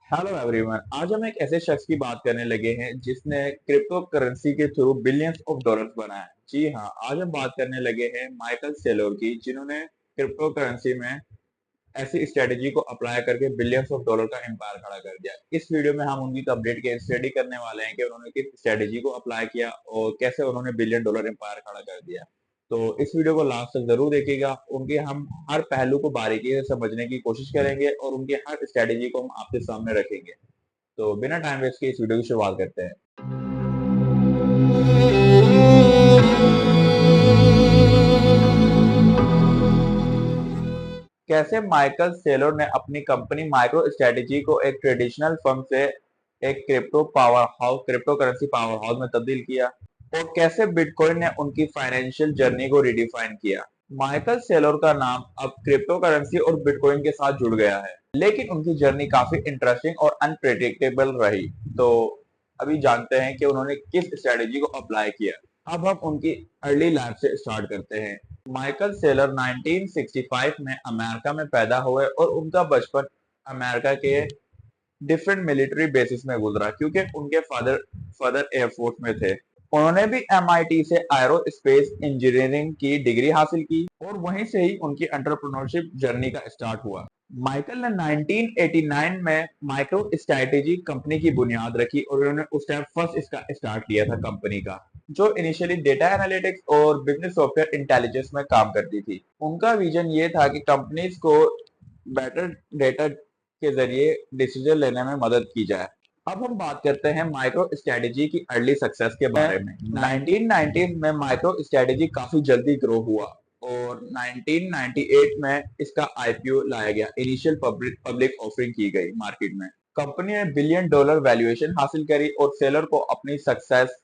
Hello everyone. आज हम एक ऐसे शख्स की बात करने लगे हैं जिसने क्रिप्टो करेंसी के थ्रू बिलियंस ऑफ डॉलर्स बनाए। जी हाँ, आज हम बात करने लगे हैं माइकल सेलोर की, जिन्होंने क्रिप्टो करेंसी में ऐसी स्ट्रेटेजी को अप्लाई करके बिलियंस ऑफ डॉलर का एम्पायर खड़ा कर दिया। इस वीडियो में हम उनकी अपडेट के स्टडी करने वाले हैं कि उन्होंने किस स्ट्रेटेजी को अप्लाई किया और कैसे उन्होंने बिलियन डॉलर एम्पायर खड़ा कर दिया। तो इस वीडियो को लास्ट तक जरूर देखिएगा। उनके हम हर पहलू को बारीकी से समझने की कोशिश करेंगे और उनकी हर स्ट्रेटेजी को हम आपके सामने रखेंगे। तो बिना टाइम वेस्ट के इस वीडियो की शुरुआत करते हैं। कैसे माइकल सेलोर ने अपनी कंपनी माइक्रो स्ट्रेटेजी को एक ट्रेडिशनल फर्म से एक क्रिप्टो करेंसी पावर हाउस में तब्दील किया, और कैसे बिटकॉइन ने उनकी फाइनेंशियल जर्नी को रिडिफाइन किया। माइकल सेलोर का नाम अब क्रिप्टो करेंसी और बिटकॉइन के साथ जुड़ गया है, लेकिन उनकी जर्नी काफी इंटरेस्टिंग और अनप्रेडिक्टेबल रही। तो अभी जानते हैं कि उन्होंने किस स्ट्रेटेजी को अप्लाई किया। अब हम उनकी अर्ली लाइफ से स्टार्ट करते हैं। माइकल सेलर 1965 में अमेरिका में पैदा हुए और उनका बचपन अमेरिका के डिफरेंट मिलिट्री बेसिस में गुजरा, क्योंकि उनके फादर फादर एयरफोर्स में थे। उन्होंने भी एमआईटी से एरोस्पेस इंजीनियरिंग की डिग्री हासिल की और वहीं से ही उनकी एंटरप्रेन्योरशिप जर्नी का स्टार्ट हुआ। माइकल ने 1989 में माइक्रो स्ट्रेटेजी कंपनी की बुनियाद रखी और उन्होंने उस टाइम फर्स्ट इसका स्टार्ट लिया था कंपनी का, जो इनिशियली डेटा एनालिटिक्स और बिजनेस सॉफ्टवेयर इंटेलिजेंस में काम करती थी। उनका विजन ये था कि कंपनीज को बेटर डेटा के जरिए डिसीजन लेने में मदद की जाए। अब हम बात करते हैं माइक्रो स्ट्रेटेजी की अर्ली सक्सेस के बारे में। 1990 में माइक्रो स्ट्रेटेजी काफी जल्दी ग्रो हुआ और 1998 में इसका आईपीओ लाया गया, इनिशियल पब्लिक ऑफरिंग की गई मार्केट में। कंपनी ने बिलियन डॉलर वैल्यूएशन हासिल करी और सेलर को अपनी सक्सेस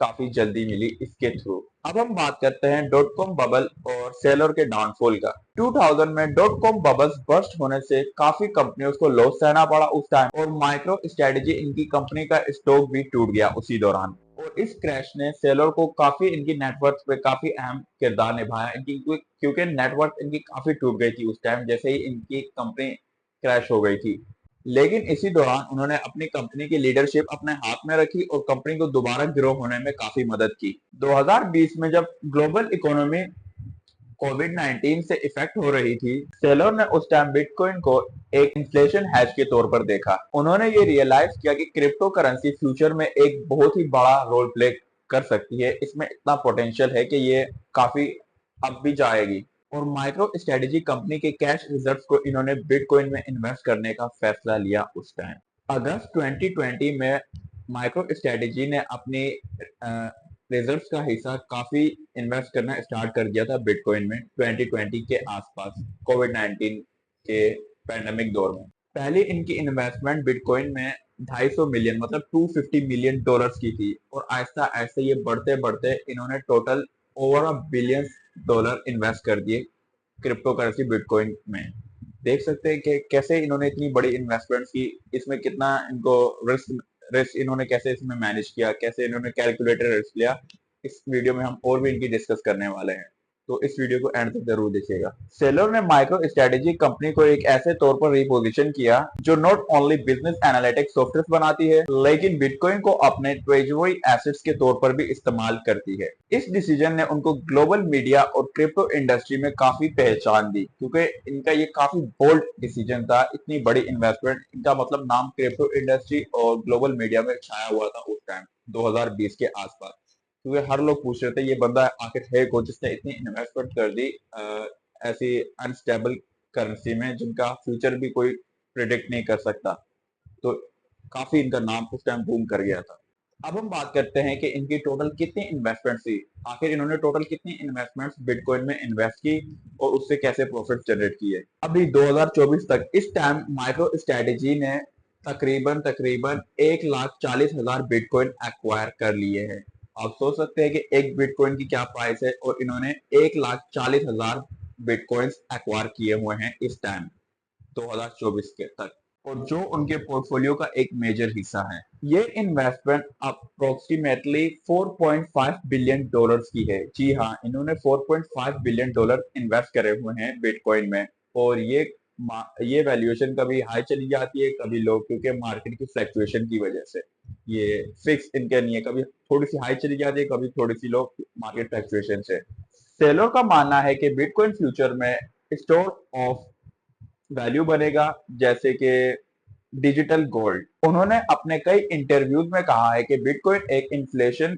काफी जल्दी मिली इसके थ्रू। अब हम बात करते हैं डॉट कॉम बबल और सेलर के डाउनफॉल का। 2000 में डॉट कॉम बबल्स बर्स्ट होने से काफी कंपनियों को लॉस सहना पड़ा उस टाइम, और माइक्रो स्ट्रेटेजी इनकी कंपनी का स्टॉक भी टूट गया उसी दौरान। और इस क्रैश ने सेलर को काफी इनकी नेटवर्थ पे काफी अहम किरदार निभाया इनकी, क्योंकि नेटवर्थ इनकी काफी टूट गई थी उस टाइम, जैसे ही इनकी कंपनी क्रैश हो गई थी। लेकिन इसी दौरान उन्होंने अपनी कंपनी की लीडरशिप अपने हाथ में रखी और कंपनी को दोबारा ग्रो होने में काफी मदद की। 2020 में जब ग्लोबल इकोनॉमी कोविड 19 से इफेक्ट हो रही थी, सेलर ने उस टाइम बिटकॉइन को एक इन्फ्लेशन हैज के तौर पर देखा। उन्होंने ये रियलाइज किया कि क्रिप्टो करेंसी फ्यूचर में एक बहुत ही बड़ा रोल प्ले कर सकती है, इसमें इतना पोटेंशियल है कि ये काफी अब भी जाएगी। और माइक्रो स्ट्रेटेजी कंपनी के कैश रिजर्व्स को इन्होंने बिटकॉइन में इन्वेस्ट करने का फैसला लिया उस टाइम। अगस्त 2020 में माइक्रो स्ट्रेटेजी ने अपनी रिजर्व्स का हिस्सा काफी इन्वेस्ट करना स्टार्ट कर दिया था बिटकॉइन में 2020 के आसपास, कोविड 19 के पैंडेमिक दौर में। पहले इनकी इन्वेस्टमेंट बिटकॉइन में 250 मिलियन मतलब 250 मिलियन डॉलर्स की थी, और आहिस्ता आहिस्ता ये बढ़ते बढ़ते इन्होंने total over a billion dollar invest कर दिए क्रिप्टो करेंसी बिटकॉइन में। देख सकते हैं कि कैसे इन्होंने इतनी बड़ी इन्वेस्टमेंट की, इसमें कितना इनको रिस्क रिस्क इन्होंने कैसे इसमें मैनेज किया, कैसे इन्होंने कैलकुलेटर रिस्क लिया। इस वीडियो में हम और भी इनकी डिस्कस करने वाले हैं, तो इस वीडियो को एंड तक जरूर देखिएगा। सेलर ने माइक्रो स्ट्रेटेजी कंपनी को एक ऐसे तौर पर रिपोजिशन किया जो not only business analytics software बनाती है, लेकिन बिटकॉइन को अपने ट्रेजरी एसेट्स के तौर पर भी इस्तेमाल करती है। इस डिसीजन ने उनको ग्लोबल मीडिया और क्रिप्टो इंडस्ट्री में काफी पहचान दी, क्योंकि इनका ये काफी बोल्ड डिसीजन था। इतनी बड़ी इन्वेस्टमेंट, इनका मतलब नाम क्रिप्टो इंडस्ट्री और ग्लोबल मीडिया में छाया हुआ था उस टाइम 2020 के आसपास, क्योंकि हर लोग पूछ रहे थे ये बंदा आखिर है कौन जिसने इतनी इन्वेस्टमेंट कर दी ऐसी अनस्टेबल करेंसी में जिनका फ्यूचर भी कोई प्रिडिक्ट नहीं कर सकता। तो काफी इनका नाम उस टाइम बूम कर गया था। अब हम बात करते हैं कि इनकी टोटल कितनी इन्वेस्टमेंट थी, आखिर इन्होंने टोटल कितनी इन्वेस्टमेंट्स बिटकॉइन में इन्वेस्ट की और उससे कैसे प्रॉफिट जनरेट किए। अभी 2024 तक इस टाइम माइक्रो स्ट्रेटेजी ने तकरीबन तकरीबन 1,40,000 बिटकॉइन एक्वायर कर लिए हैं। आप सोच सकते हैं कि एक बिटकॉइन की क्या प्राइस है, और इन्होंने 1,40,000 बिटकॉइंस एक्वायर किए हुए हैं इस टाइम 2024 के तक, और जो उनके पोर्टफोलियो का एक मेजर हिस्सा है। ये इन्वेस्टमेंट अप्रोक्सीमेटली 4.5 बिलियन डॉलर्स की है। जी हाँ, इन्होंने 4.5 बिलियन डॉलर इन्वेस्ट करे हुए हैं बिटकॉइन में, और ये ये वैल्यूएशन कभी हाई चली जाती है, कभी लो, क्योंकि मार्केट की फ्लक्चुएशन की वजह से ये फिक्स इनके नहीं है, कभी थोड़ी सी हाई चली जाती है, कभी थोड़ी सी लो, मार्केट फ्लक्चुएशन से। सेलर का मानना है कि बिटकॉइन फ्यूचर में स्टोर ऑफ वैल्यू बनेगा, जैसे कि डिजिटल गोल्ड। उन्होंने अपने कई इंटरव्यूज में कहा है कि बिटकॉइन एक इन्फ्लेशन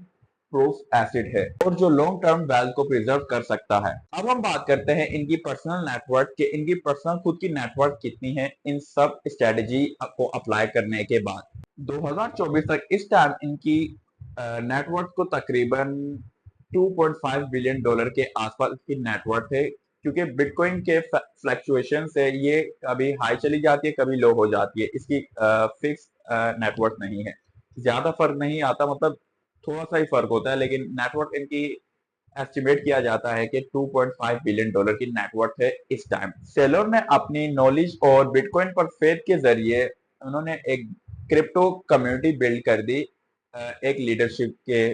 प्रूफ एसिड है और जो लॉन्ग टर्म वेल्थ को प्रिजर्व कर सकता है। अब हम बात करते हैं इनकी पर्सनल नेटवर्क के, इनकी पर्सनल खुद की नेटवर्क कितनी है इन सब स्ट्रेटेजी को अप्लाई करने के बाद। 2024 तक इस टाइम इनकी नेटवर्क को तकरीबन 2.5 बिलियन डॉलर के आसपास की नेटवर्क है, क्योंकि बिटकॉइन के फ्लक्चुएशन से ये कभी हाई चली जाती है, कभी लो हो जाती है, इसकी फिक्स नेटवर्क नहीं है, ज्यादा फर्क नहीं आता, मतलब थोड़ा सा ही फर्क होता है, लेकिन नेटवर्क इनकी एस्टिमेट किया जाता है कि 2.5 बिलियन डॉलर की नेटवर्क है इस टाइम। सेलर ने अपनी नॉलेज और बिटकॉइन पर फेथ के जरिए उन्होंने एक क्रिप्टो कम्युनिटी बिल्ड कर दी, एक लीडरशिप के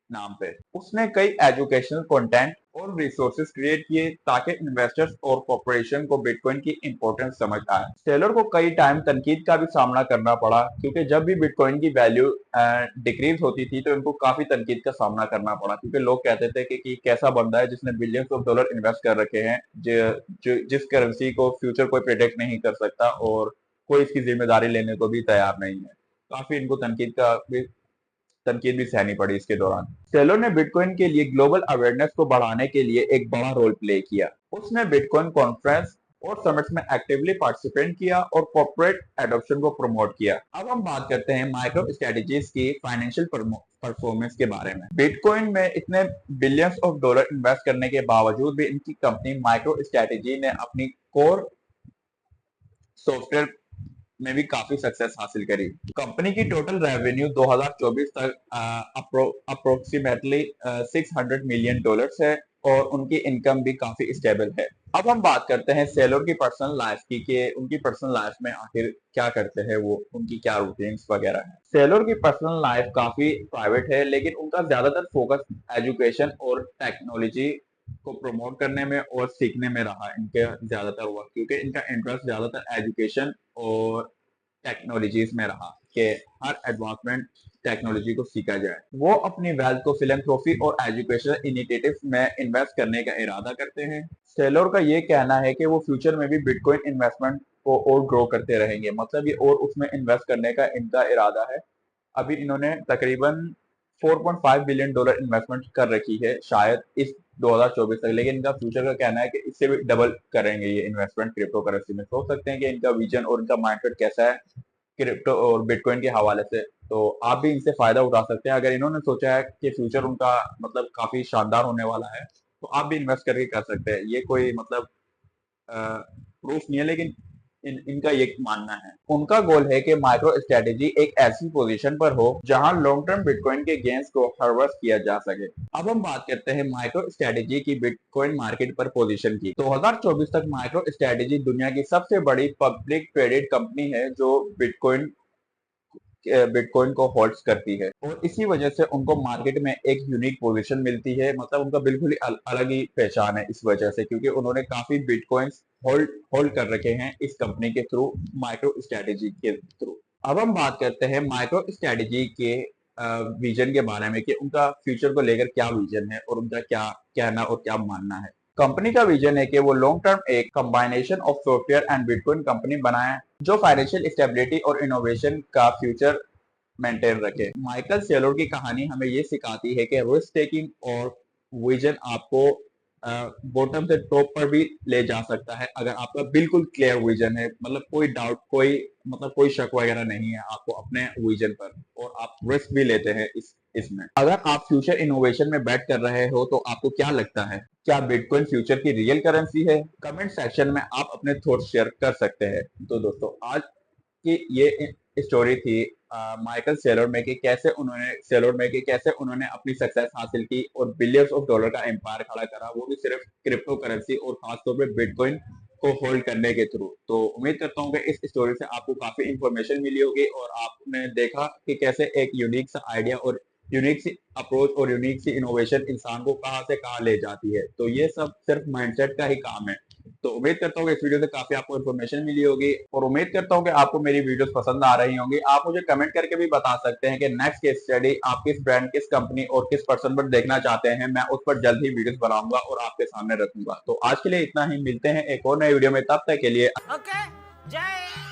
नाम पे। उसने कई एजुकेशनल कंटेंट और रिसोर्सेज क्रिएट किए ताकि इन्वेस्टर्स और कॉर्पोरेशन को बिटकॉइन की इंपॉर्टेंस समझ आए। सेलर को कई टाइम तनकीद का भी सामना करना पड़ा, क्योंकि जब भी बिटकॉइन की वैल्यू डिक्रीज होती थी तो इनको काफी तनकीद का सामना करना पड़ा, क्योंकि लोग कहते थे कि कैसा बंदा है जिसने बिलियंस ऑफ डॉलर इन्वेस्ट कर रखे हैं, जिस करेंसी को फ्यूचर कोई प्रिडिक्ट नहीं कर सकता और कोई इसकी जिम्मेदारी लेने को भी तैयार नहीं है। काफी इनको तनकीद भी सहनी पड़ी इसके दौरान। सेलो ने बिटकॉइन के लिए ग्लोबल अवेयरनेस को बढ़ाने के लिए एक बड़ा रोल प्ले किया। उसने बिटकॉइन कॉन्फ्रेंस और समिट्स में एक्टिवली पार्टिसिपेट किया और कॉर्पोरेट एडॉप्शन को प्रमोट किया। अब हम बात करते हैं माइक्रो स्ट्रेटेजीज की फाइनेंशियल परफॉर्मेंस के बारे में। बिटकॉइन में इतने बिलियंस ऑफ डॉलर इन्वेस्ट करने के बावजूद भी इनकी कंपनी माइक्रो स्ट्रेटेजी ने अपनी कोर सॉफ्टवेयर में भी काफी सक्सेस हासिल करी। कंपनी की टोटल रेवेन्यू 2024 तक अप्रोक्सीमेटली 600 मिलियन डॉलर्स है और उनकी इनकम भी काफी स्टेबल है। अब हम बात करते हैं सेलर की पर्सनल लाइफ की, कि उनकी पर्सनल लाइफ में आखिर क्या करते हैं वो, उनकी क्या रूटीन्स वगैरह है। सेलर की पर्सनल लाइफ काफी प्राइवेट है, लेकिन उनका ज्यादातर फोकस एजुकेशन और टेक्नोलॉजी को प्रमोट करने में और सीखने में रहा इनके ज्यादातर वक्त, क्योंकि इनका इंटरेस्ट ज्यादातर एजुकेशन और टेक्नोलॉजीज में रहा कि हर एडवांसमेंट टेक्नोलॉजी को सीखा जाए। वो अपनी वेल्थ को फिलेंथ्रोपी और एजुकेशनल इनिशिएटिव्स में इन्वेस्ट करने का इरादा करते हैं। सेलोर का ये कहना है कि वो फ्यूचर में भी बिटकॉइन इन्वेस्टमेंट को और ग्रो करते रहेंगे, मतलब ये और उसमें इन्वेस्ट करने का इनका इरादा है। अभी इन्होंने तकरीबन 4.5 बिलियन डॉलर इन्वेस्टमेंट कर रखी है शायद इस 2024 तक, लेकिन इनका फ्यूचर का कहना है कि इससे भी डबल करेंगे ये इन्वेस्टमेंट क्रिप्टो करेंसी में। सोच सकते हैं कि इनका विजन और इनका माइंडसेट कैसा है क्रिप्टो और बिटकॉइन के हवाले से। तो आप भी इनसे फायदा उठा सकते हैं। अगर इन्होंने सोचा है कि फ्यूचर उनका मतलब काफी शानदार होने वाला है, तो आप भी इन्वेस्ट करके कर सकते हैं। ये कोई मतलब प्रूफ नहीं है, लेकिन इनका ये मानना है। उनका गोल है कि माइक्रो स्ट्रेटेजी एक ऐसी पोजीशन पर हो जहां लॉन्ग टर्म बिटकॉइन के गेन्स को हार्वेस्ट किया जा सके। अब हम बात करते हैं माइक्रो स्ट्रेटेजी की बिटकॉइन मार्केट पर पोजीशन की। 2024 तक माइक्रो स्ट्रेटेजी दुनिया की सबसे बड़ी पब्लिक ट्रेडेड कंपनी है जो बिटकॉइन को होल्ड करती है, और इसी वजह से उनको मार्केट में एक यूनिक पोजीशन मिलती है, मतलब उनका बिल्कुल ही अलग ही पहचान है इस वजह से, क्योंकि उन्होंने काफी बिटकॉइंस होल्ड होल्ड कर रखे हैं इस कंपनी के थ्रू, माइक्रो स्ट्रेटेजी के थ्रू। अब हम बात करते हैं माइक्रो स्ट्रेटेजी के विजन के बारे में, कि उनका फ्यूचर को लेकर क्या विजन है और उनका क्या कहना और क्या मानना है। कंपनी का विजन है कि वो लॉन्ग टर्म एक कंबाइनेशन of software and bitcoin company बनाए जो फाइनेंशियल स्टेबिलिटी और इनोवेशन का फ्यूचर मेंटेन रखे। माइकल सेलोर की कहानी हमें ये सिखाती है कि रिस्क टेकिंग और विजन आपको बॉटम से टॉप पर भी ले जा सकता है, अगर आपका बिल्कुल क्लियर विजन है, मतलब कोई डाउट, कोई शक वगैरह नहीं है आपको अपने विजन पर, और आप रिस्क भी लेते हैं इसमें। अगर आप फ्यूचर इनोवेशन में बैट कर रहे हो तो आपको क्या लगता है, क्या बिटकॉइन फ्यूचर की रियल करेंसी है? कमेंट सेक्शन में आप अपने थॉट्स शेयर कर सकते हैं। तो दोस्तों, आज की ये स्टोरी थी माइकल सेलोर में कि कैसे उन्होंने अपनी सक्सेस हासिल की और बिलियंस ऑफ डॉलर का एम्पायर खड़ा करा, वो भी सिर्फ क्रिप्टो करेंसी और खासतौर पे बिटकॉइन को होल्ड करने के थ्रू। तो उम्मीद करता हूँ कि इस स्टोरी से आपको काफी इंफॉर्मेशन मिली होगी और आपने देखा कि कैसे एक यूनिक सा आइडिया और यूनिक सी अप्रोच और यूनिक सी इनोवेशन इंसान को कहाँ से कहाँ ले जाती है। तो ये सब सिर्फ माइंडसेट का ही काम है। तो उम्मीद करता हूँ कि इस वीडियो से काफी आपको इन्फॉर्मेशन मिली होगी और उम्मीद करता हूँ कि आपको मेरी वीडियोस पसंद आ रही होंगी। आप मुझे कमेंट करके भी बता सकते हैं कि नेक्स्ट केस स्टडी आप किस ब्रांड, किस कंपनी और किस पर्सन पर देखना चाहते हैं। मैं उस पर जल्द ही वीडियोस बनाऊंगा और आपके सामने रखूंगा। तो आज के लिए इतना ही, मिलते हैं एक और नए वीडियो में, तब तक के लिए ओके, जय